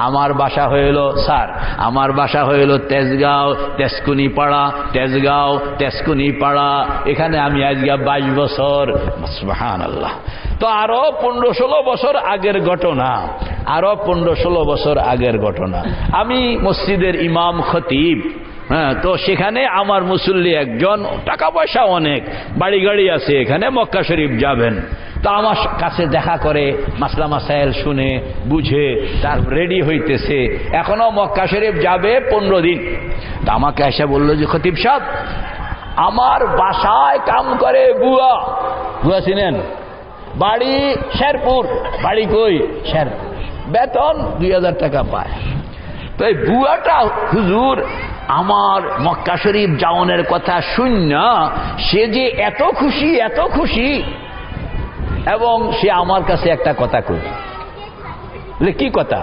আমার বাসা হইল স্যার, আমার বাসা হইল তেজগাঁও, তেজকুনি পাড়া। এখানে আমি আজকে 22 বছর। সুবহানাল্লাহ। তো আরো 15-16 বছর আগের ঘটনা, আমি মসজিদের ইমাম খতিব। হ্যাঁ, তো সেখানে আমার মুসল্লি একজন, টাকা পয়সা অনেক, বাড়ি গাড়ি আছে, এখানে মক্কা শরীফ যাবেন। তো আমার কাছে দেখা করে, মাসলা মাসাইল শুনে বুঝে তার রেডি হইতেছে, এখনো মক্কা শরীফ যাবে 15 দিন। তা আমাকে এসে বলল যে খতিব সাহেব, আমার বাসায় কাম করে বুয়া চিনেন, বাড়ি শেরপুর। বাড়ি কই? শেরপুর। বেতন 2000 টাকা পায়। তো এই বুয়াটা হুজুর আমার মক্কা শরীফ যাওয়ানোর কথা শুননা সে যে এত খুশি, এবং সে আমার কাছে একটা কথা কই। কি কথা?